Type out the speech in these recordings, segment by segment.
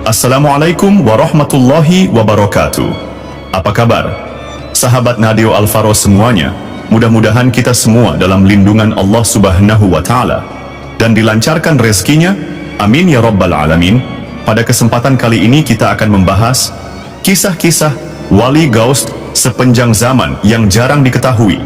Assalamualaikum warahmatullahi wabarakatuh. Apa kabar? Sahabat Nadio Alvaro semuanya, mudah-mudahan kita semua dalam lindungan Allah Subhanahu wa Ta'ala dan dilancarkan rezekinya. Amin ya Rabbal Alamin. Pada kesempatan kali ini kita akan membahas kisah-kisah wali gaus sepanjang zaman yang jarang diketahui.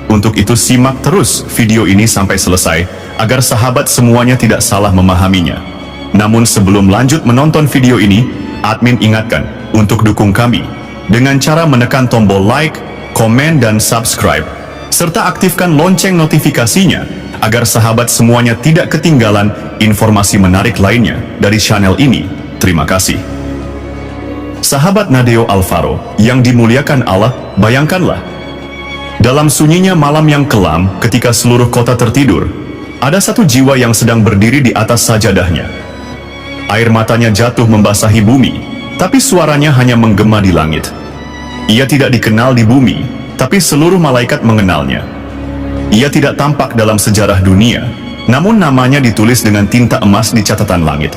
Untuk itu simak terus video ini sampai selesai agar sahabat semuanya tidak salah memahaminya. Namun sebelum lanjut menonton video ini, admin ingatkan untuk dukung kami dengan cara menekan tombol like, komen dan subscribe, serta aktifkan lonceng notifikasinya agar sahabat semuanya tidak ketinggalan informasi menarik lainnya dari channel ini. Terima kasih. Sahabat Nadio Alvaro yang dimuliakan Allah, bayangkanlah dalam sunyinya malam yang kelam ketika seluruh kota tertidur, ada satu jiwa yang sedang berdiri di atas sajadahnya. Air matanya jatuh membasahi bumi, tapi suaranya hanya menggema di langit. Ia tidak dikenal di bumi, tapi seluruh malaikat mengenalnya. Ia tidak tampak dalam sejarah dunia, namun namanya ditulis dengan tinta emas di catatan langit.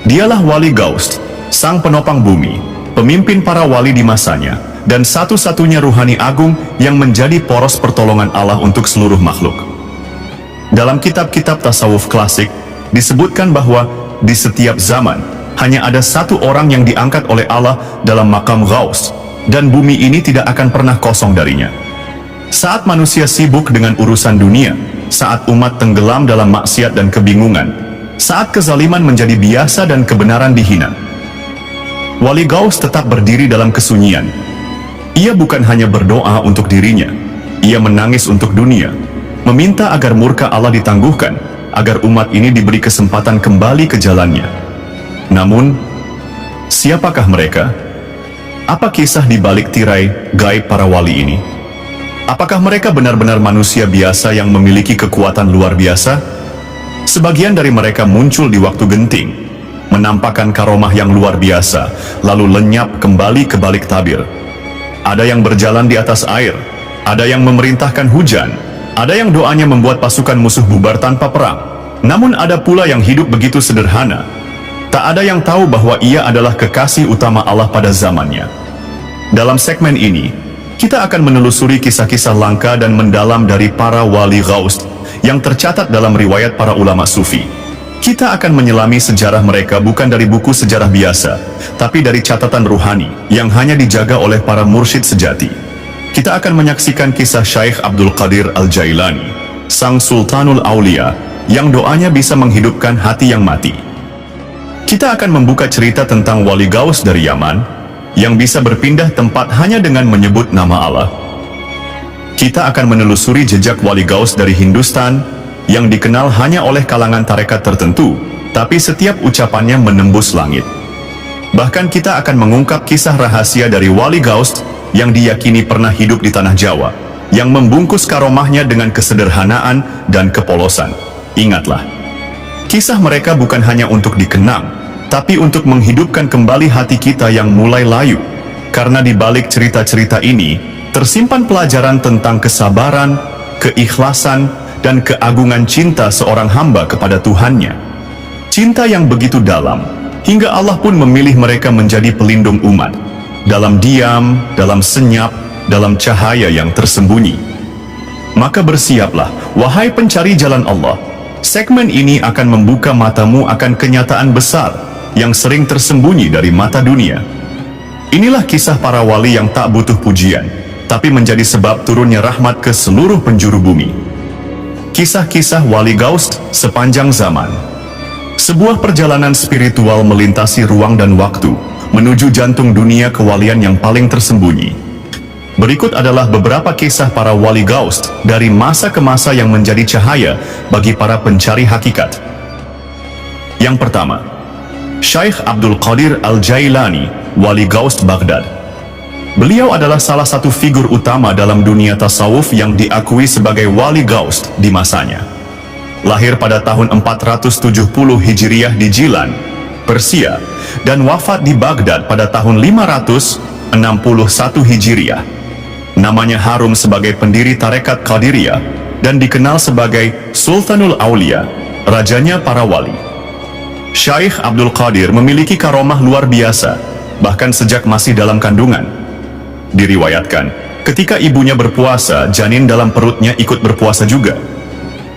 Dialah Wali Gaus, sang penopang bumi, pemimpin para wali di masanya, dan satu-satunya ruhani agung yang menjadi poros pertolongan Allah untuk seluruh makhluk. Dalam kitab-kitab tasawuf klasik, disebutkan bahwa di setiap zaman, hanya ada satu orang yang diangkat oleh Allah dalam makam Gaus, dan bumi ini tidak akan pernah kosong darinya. Saat manusia sibuk dengan urusan dunia, saat umat tenggelam dalam maksiat dan kebingungan, saat kezaliman menjadi biasa dan kebenaran dihina, Wali Gaus tetap berdiri dalam kesunyian. Ia bukan hanya berdoa untuk dirinya, ia menangis untuk dunia, meminta agar murka Allah ditangguhkan, agar umat ini diberi kesempatan kembali ke jalannya. Namun, siapakah mereka? Apa kisah di balik tirai gaib para wali ini? Apakah mereka benar-benar manusia biasa yang memiliki kekuatan luar biasa? Sebagian dari mereka muncul di waktu genting, menampakkan karomah yang luar biasa, lalu lenyap kembali ke balik tabir. Ada yang berjalan di atas air, ada yang memerintahkan hujan, ada yang doanya membuat pasukan musuh bubar tanpa perang. Namun ada pula yang hidup begitu sederhana. Tak ada yang tahu bahwa ia adalah kekasih utama Allah pada zamannya. Dalam segmen ini, kita akan menelusuri kisah-kisah langka dan mendalam dari para wali gaus yang tercatat dalam riwayat para ulama sufi. Kita akan menyelami sejarah mereka bukan dari buku sejarah biasa, tapi dari catatan ruhani yang hanya dijaga oleh para mursyid sejati. Kita akan menyaksikan kisah Syekh Abdul Qadir Al-Jailani, sang Sultanul Aulia, yang doanya bisa menghidupkan hati yang mati. Kita akan membuka cerita tentang Wali Gaus dari Yaman, yang bisa berpindah tempat hanya dengan menyebut nama Allah. Kita akan menelusuri jejak Wali Gaus dari Hindustan, yang dikenal hanya oleh kalangan tarekat tertentu, tapi setiap ucapannya menembus langit. Bahkan kita akan mengungkap kisah rahasia dari Wali Gaus yang diyakini pernah hidup di tanah Jawa, yang membungkus karomahnya dengan kesederhanaan dan kepolosan. Ingatlah, kisah mereka bukan hanya untuk dikenang, tapi untuk menghidupkan kembali hati kita yang mulai layu. Karena di balik cerita-cerita ini, tersimpan pelajaran tentang kesabaran, keikhlasan, dan keagungan cinta seorang hamba kepada Tuhannya. Cinta yang begitu dalam, hingga Allah pun memilih mereka menjadi pelindung umat. Dalam diam, dalam senyap, dalam cahaya yang tersembunyi. Maka bersiaplah, wahai pencari jalan Allah. Segmen ini akan membuka matamu akan kenyataan besar yang sering tersembunyi dari mata dunia. Inilah kisah para wali yang tak butuh pujian, tapi menjadi sebab turunnya rahmat ke seluruh penjuru bumi. Kisah-kisah Wali Gaus sepanjang zaman. Sebuah perjalanan spiritual melintasi ruang dan waktu, menuju jantung dunia kewalian yang paling tersembunyi. Berikut adalah beberapa kisah para wali gaus dari masa ke masa yang menjadi cahaya bagi para pencari hakikat. Yang pertama, Syekh Abdul Qadir Al-Jailani, Wali Gaus Baghdad. Beliau adalah salah satu figur utama dalam dunia tasawuf yang diakui sebagai wali gaus di masanya. Lahir pada tahun 470 Hijriah di Jilan, Persia, dan wafat di Baghdad pada tahun 561 Hijriah. Namanya harum sebagai pendiri tarekat Qadiriyah dan dikenal sebagai Sultanul Aulia, rajanya para wali. Syekh Abdul Qadir memiliki karomah luar biasa, bahkan sejak masih dalam kandungan. Diriwayatkan, ketika ibunya berpuasa, janin dalam perutnya ikut berpuasa juga.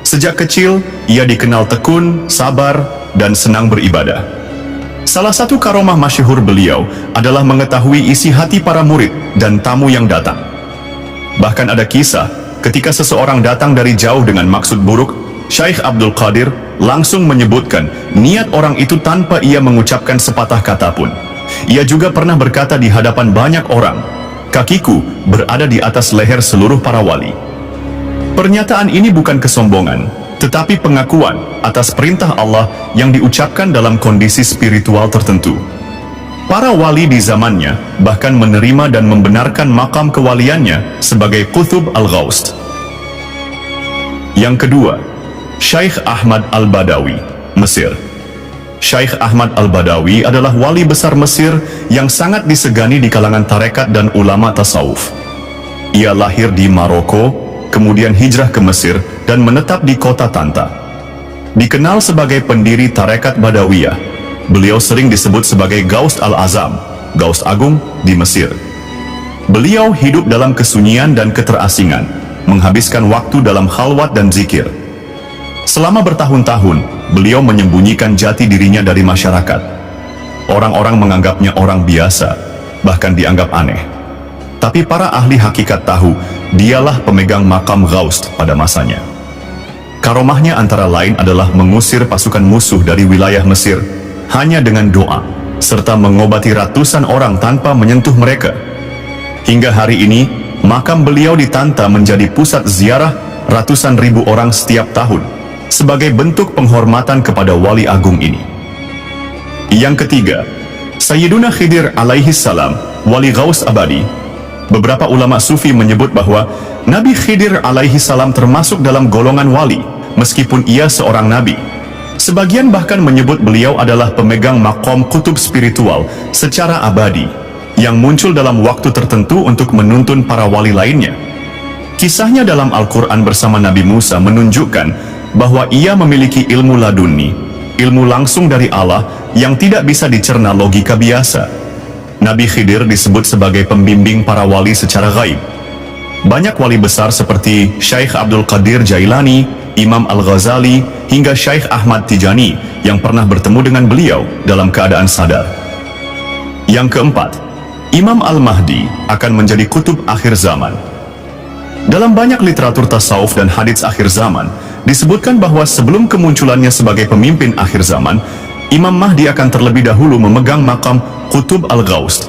Sejak kecil, ia dikenal tekun, sabar, dan senang beribadah. Salah satu karomah masyhur beliau adalah mengetahui isi hati para murid dan tamu yang datang. Bahkan ada kisah, ketika seseorang datang dari jauh dengan maksud buruk, Syekh Abdul Qadir langsung menyebutkan niat orang itu tanpa ia mengucapkan sepatah kata pun. Ia juga pernah berkata di hadapan banyak orang, "Kakiku berada di atas leher seluruh para wali." Pernyataan ini bukan kesombongan, tetapi pengakuan atas perintah Allah yang diucapkan dalam kondisi spiritual tertentu. Para wali di zamannya bahkan menerima dan membenarkan makam kewaliannya sebagai Qutub al-Ghaust. Yang kedua, Syekh Ahmad al-Badawi, Mesir. Syekh Ahmad al-Badawi adalah wali besar Mesir yang sangat disegani di kalangan tarekat dan ulama tasawuf. Ia lahir di Maroko, kemudian hijrah ke Mesir dan menetap di kota Tanta. Dikenal sebagai pendiri tarekat Badawiyah, beliau sering disebut sebagai Ghaus al-Azam, Ghaus Agung di Mesir. Beliau hidup dalam kesunyian dan keterasingan, menghabiskan waktu dalam khalwat dan zikir. Selama bertahun-tahun, beliau menyembunyikan jati dirinya dari masyarakat. Orang-orang menganggapnya orang biasa, bahkan dianggap aneh. Tapi para ahli hakikat tahu, dialah pemegang makam Ghaus pada masanya. Karomahnya antara lain adalah mengusir pasukan musuh dari wilayah Mesir, hanya dengan doa, serta mengobati ratusan orang tanpa menyentuh mereka. Hingga hari ini, makam beliau di Tanta menjadi pusat ziarah ratusan ribu orang setiap tahun, sebagai bentuk penghormatan kepada wali agung ini. Yang ketiga, Sayyiduna Khidir alaihi salam, wali Ghaus abadi. Beberapa ulama sufi menyebut bahwa Nabi Khidir alaihi salam termasuk dalam golongan wali, meskipun ia seorang nabi. Sebagian bahkan menyebut beliau adalah pemegang makom kutub spiritual secara abadi, yang muncul dalam waktu tertentu untuk menuntun para wali lainnya. Kisahnya dalam Al-Quran bersama Nabi Musa menunjukkan bahwa ia memiliki ilmu laduni, ilmu langsung dari Allah yang tidak bisa dicerna logika biasa. Nabi Khidir disebut sebagai pembimbing para wali secara gaib. Banyak wali besar seperti Syekh Abdul Qadir Jailani, Imam Al-Ghazali, hingga Syekh Ahmad Tijani yang pernah bertemu dengan beliau dalam keadaan sadar. Yang keempat, Imam Al-Mahdi akan menjadi kutub akhir zaman. Dalam banyak literatur tasawuf dan hadits akhir zaman, disebutkan bahwa sebelum kemunculannya sebagai pemimpin akhir zaman, Imam Mahdi akan terlebih dahulu memegang makam Qutub al-Ghaust.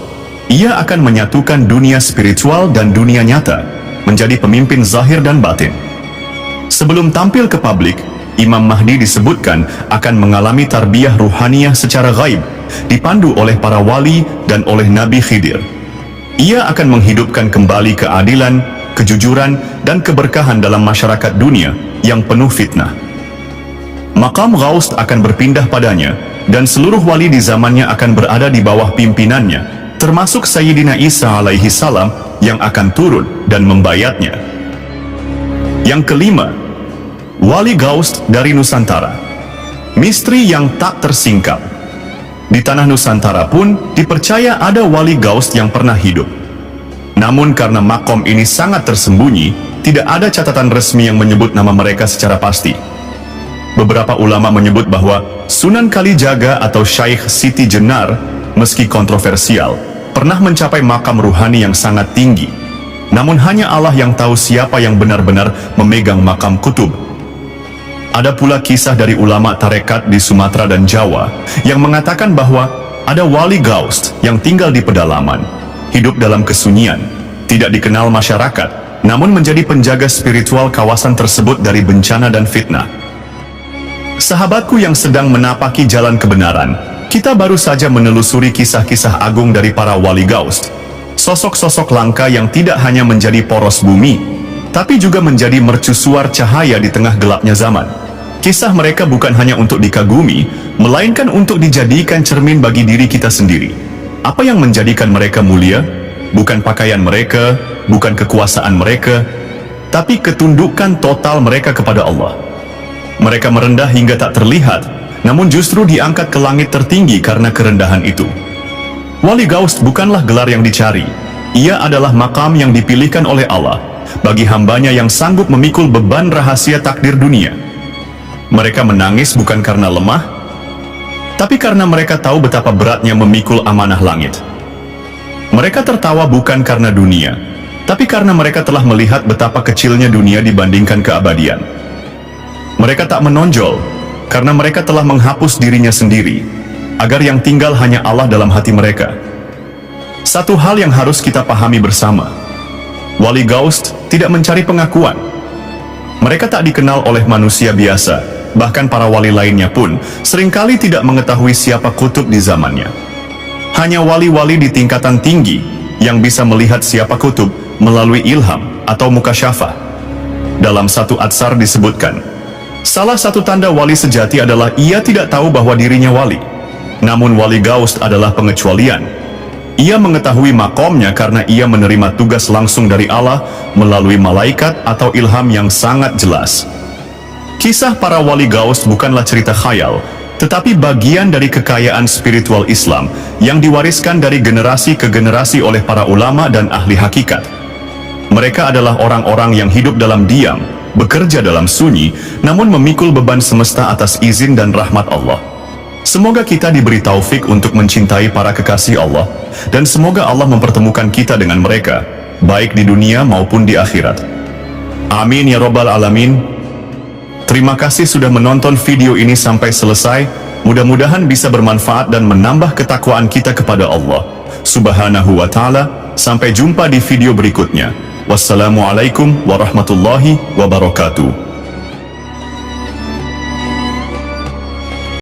Ia akan menyatukan dunia spiritual dan dunia nyata, menjadi pemimpin zahir dan batin. Sebelum tampil ke publik, Imam Mahdi disebutkan akan mengalami tarbiyah ruhaniyah secara gaib, dipandu oleh para wali dan oleh Nabi Khidir. Ia akan menghidupkan kembali keadilan, kejujuran, dan keberkahan dalam masyarakat dunia yang penuh fitnah. Makam Ghaus akan berpindah padanya, dan seluruh wali di zamannya akan berada di bawah pimpinannya, termasuk Sayyidina Isa alaihi salam yang akan turun dan membayatnya. Yang kelima, wali Ghaus dari Nusantara. Misteri yang tak tersingkap. Di tanah Nusantara pun dipercaya ada wali Ghaus yang pernah hidup. Namun karena makom ini sangat tersembunyi, tidak ada catatan resmi yang menyebut nama mereka secara pasti. Beberapa ulama menyebut bahwa Sunan Kalijaga atau Syekh Siti Jenar, meski kontroversial, pernah mencapai makam ruhani yang sangat tinggi. Namun hanya Allah yang tahu siapa yang benar-benar memegang makam kutub. Ada pula kisah dari ulama tarekat di Sumatera dan Jawa yang mengatakan bahwa ada wali Ghaus yang tinggal di pedalaman, hidup dalam kesunyian, tidak dikenal masyarakat, namun menjadi penjaga spiritual kawasan tersebut dari bencana dan fitnah. Sahabatku yang sedang menapaki jalan kebenaran, kita baru saja menelusuri kisah-kisah agung dari para wali Ghaus. Sosok-sosok langka yang tidak hanya menjadi poros bumi, tapi juga menjadi mercusuar cahaya di tengah gelapnya zaman. Kisah mereka bukan hanya untuk dikagumi, melainkan untuk dijadikan cermin bagi diri kita sendiri. Apa yang menjadikan mereka mulia? Bukan pakaian mereka, bukan kekuasaan mereka, tapi ketundukan total mereka kepada Allah. Mereka merendah hingga tak terlihat, namun justru diangkat ke langit tertinggi karena kerendahan itu. Wali Gaus bukanlah gelar yang dicari, ia adalah makam yang dipilihkan oleh Allah bagi hambanya yang sanggup memikul beban rahasia takdir dunia. Mereka menangis bukan karena lemah, tapi karena mereka tahu betapa beratnya memikul amanah langit. Mereka tertawa bukan karena dunia, tapi karena mereka telah melihat betapa kecilnya dunia dibandingkan keabadian. Mereka tak menonjol, karena mereka telah menghapus dirinya sendiri, agar yang tinggal hanya Allah dalam hati mereka. Satu hal yang harus kita pahami bersama, Wali Gaus tidak mencari pengakuan. Mereka tak dikenal oleh manusia biasa, bahkan para wali lainnya pun seringkali tidak mengetahui siapa kutub di zamannya. Hanya wali-wali di tingkatan tinggi yang bisa melihat siapa kutub melalui ilham atau mukasyafah. Dalam satu atsar disebutkan, salah satu tanda wali sejati adalah ia tidak tahu bahwa dirinya wali. Namun Wali Gaus adalah pengecualian. Ia mengetahui makomnya karena ia menerima tugas langsung dari Allah melalui malaikat atau ilham yang sangat jelas. Kisah para Wali Gaus bukanlah cerita khayal, tetapi bagian dari kekayaan spiritual Islam yang diwariskan dari generasi ke generasi oleh para ulama dan ahli hakikat. Mereka adalah orang-orang yang hidup dalam diam, bekerja dalam sunyi, namun memikul beban semesta atas izin dan rahmat Allah. Semoga kita diberi taufik untuk mencintai para kekasih Allah, dan semoga Allah mempertemukan kita dengan mereka, baik di dunia maupun di akhirat. Amin ya Rabbal Alamin. Terima kasih sudah menonton video ini sampai selesai. Mudah-mudahan bisa bermanfaat dan menambah ketakwaan kita kepada Allah Subhanahu wa Ta'ala. Sampai jumpa di video berikutnya. Wassalamualaikum warahmatullahi wabarakatuh.